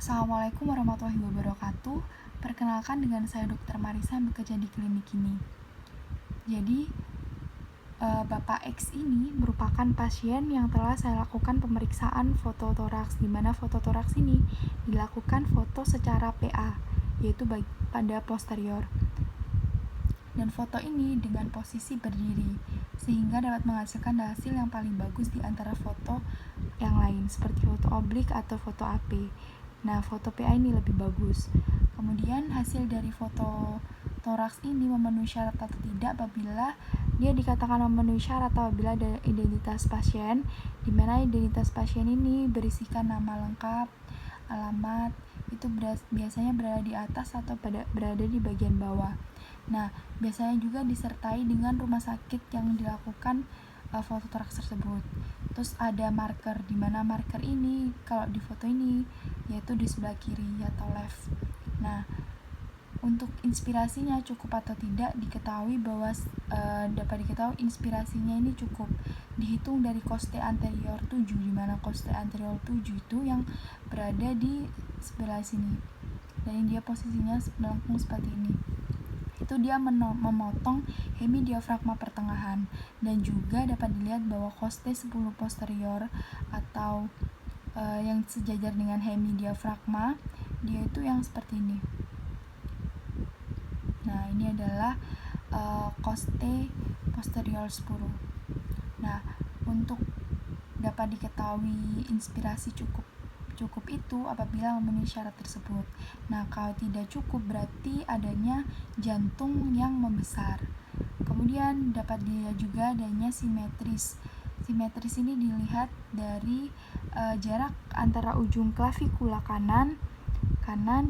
Assalamualaikum warahmatullahi wabarakatuh. Perkenalkan, dengan saya Dr. Marisa yang bekerja di klinik ini. Jadi, Bapak X ini merupakan pasien yang telah saya lakukan pemeriksaan fototoraks, di mana fototoraks ini dilakukan foto secara PA, yaitu pada posterior. Dan foto ini dengan posisi berdiri, sehingga dapat menghasilkan hasil yang paling bagus di antara foto yang lain, seperti foto oblik atau foto AP. Nah, foto PA ini lebih bagus. Kemudian hasil dari foto toraks ini memenuhi syarat atau tidak apabila dia dikatakan memenuhi syarat apabila ada identitas pasien, di mana identitas pasien ini berisikan nama lengkap, alamat, itu biasanya berada di atas atau berada di bagian bawah. Nah, biasanya juga disertai dengan rumah sakit yang dilakukan foto toraks tersebut. Terus ada marker, di mana marker ini kalau di foto ini yaitu di sebelah kiri atau left. Nah, untuk inspirasinya cukup atau tidak diketahui bahwa dapat diketahui inspirasinya ini cukup dihitung dari coste anterior 7, di mana coste anterior 7 itu yang berada di sebelah sini. Dan dia posisinya melengkung seperti ini. Itu dia memotong hemidiafragma pertengahan, dan juga dapat dilihat bahwa coste 10 posterior atau yang sejajar dengan hemidiafragma dia itu yang seperti ini. Nah, ini adalah coste posterior 10. Nah, untuk dapat diketahui inspirasi cukup itu apabila memenuhi syarat tersebut. Nah, kalau tidak cukup berarti adanya jantung yang membesar. Kemudian dapat dilihat juga adanya simetris. Simetris ini dilihat dari jarak antara ujung klavikula kanan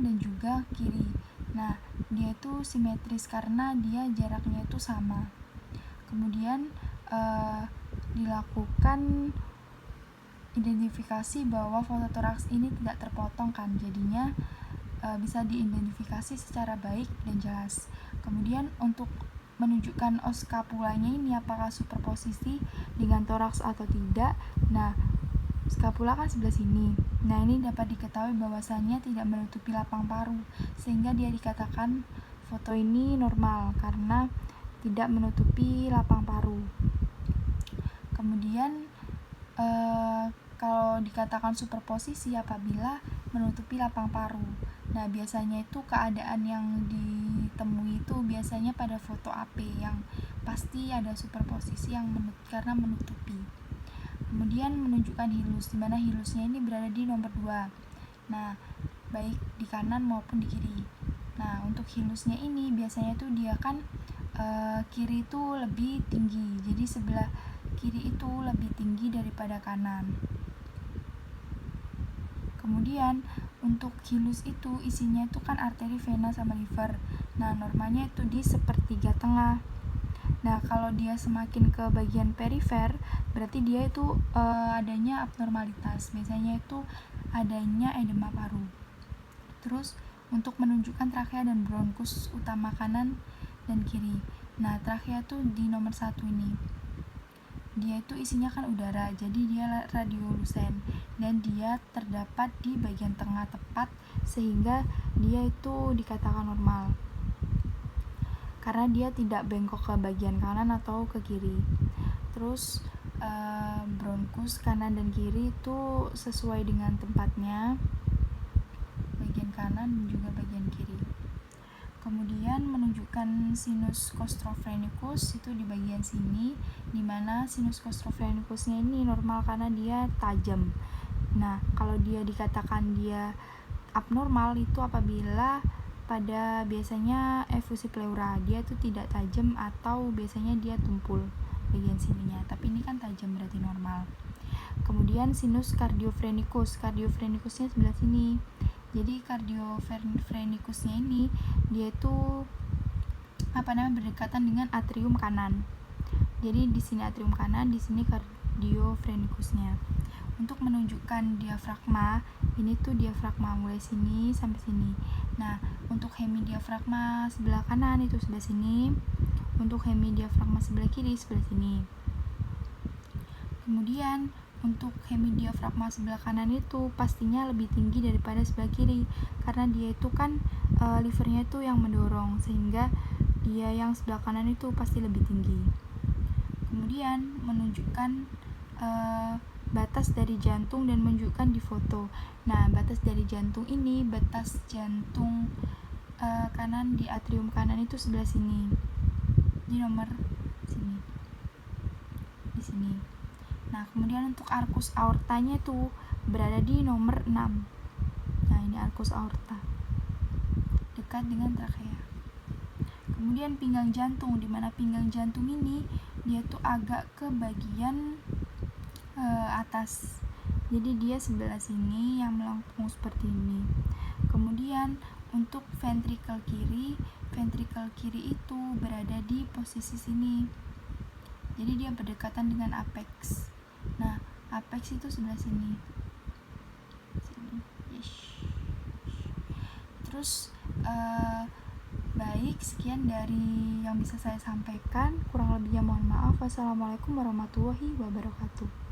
dan juga kiri. Nah, dia itu simetris karena dia jaraknya itu sama. Kemudian dilakukan identifikasi bahwa fototoraks ini tidak terpotong kan, jadinya bisa diidentifikasi secara baik dan jelas. Kemudian untuk menunjukkan skapulanya ini apakah superposisi dengan toraks atau tidak. Nah, skapula kan sebelah sini. Nah, ini dapat diketahui bahwasannya tidak menutupi lapang paru, sehingga dia dikatakan foto ini normal karena tidak menutupi lapang paru. Kemudian kalau dikatakan superposisi apabila menutupi lapang paru. Nah, biasanya itu keadaan yang ditemui itu biasanya pada foto AP yang pasti ada superposisi yang karena menutupi. Kemudian menunjukkan hilus, di mana hilusnya ini berada di nomor 2. Nah, baik di kanan maupun di kiri. Nah, untuk hilusnya ini biasanya tuh dia kan kiri itu lebih tinggi, jadi sebelah kiri itu lebih tinggi daripada kanan. Kemudian untuk hilus itu isinya itu kan arteri, vena, sama liver. Nah, normalnya itu di sepertiga tengah. Nah, kalau dia semakin ke bagian perifer berarti dia itu adanya abnormalitas. Biasanya itu adanya edema paru. Terus untuk menunjukkan trakea dan bronkus utama kanan dan kiri. Nah, trakea itu di nomor 1 ini. Dia itu isinya kan udara, jadi dia radiolucent dan dia terdapat di bagian tengah tepat, sehingga dia itu dikatakan normal karena dia tidak bengkok ke bagian kanan atau ke kiri. Terus bronkus kanan dan kiri itu sesuai dengan tempatnya, bagian kanan dan juga bagian kiri. Kemudian menunjukkan sinus costophrenicus itu di bagian sini, di mana sinus costophrenicusnya ini normal karena dia tajam. Nah, kalau dia dikatakan dia abnormal itu apabila pada biasanya efusi pleura dia itu tidak tajam atau biasanya dia tumpul bagian sininya, tapi ini kan tajam berarti normal. Kemudian sinus cardiophrenikusnya sebelah sini. Jadi cardiophrenikusnya ini dia itu berdekatan dengan atrium kanan. Jadi di sini atrium kanan, di sini cardiophrenikusnya. Untuk menunjukkan diafragma, ini tuh diafragma mulai sini sampai sini. Nah, untuk hemidiafragma sebelah kanan itu sebelah sini. Untuk hemidiafragma sebelah kiri sebelah sini. Kemudian untuk hemidiafragma sebelah kanan itu pastinya lebih tinggi daripada sebelah kiri, karena dia itu kan livernya itu yang mendorong, sehingga dia yang sebelah kanan itu pasti lebih tinggi. Kemudian menunjukkan batas dari jantung dan menunjukkan di foto. Nah, batas dari jantung ini, batas jantung kanan di atrium kanan itu sebelah sini, di nomor sini, di sini. Nah, kemudian untuk arkus aortanya itu berada di nomor 6. Nah, ini arkus aorta, dekat dengan trakea. Kemudian pinggang jantung, di mana pinggang jantung ini dia tuh agak ke bagian atas. Jadi dia sebelah sini yang melengkung seperti ini. Kemudian untuk ventrikel kiri itu berada di posisi sini. Jadi dia berdekatan dengan apex. Nah, apex itu sebelah sini. Yes. Terus baik, sekian dari yang bisa saya sampaikan. Kurang lebihnya mohon maaf. Wassalamualaikum warahmatullahi wabarakatuh.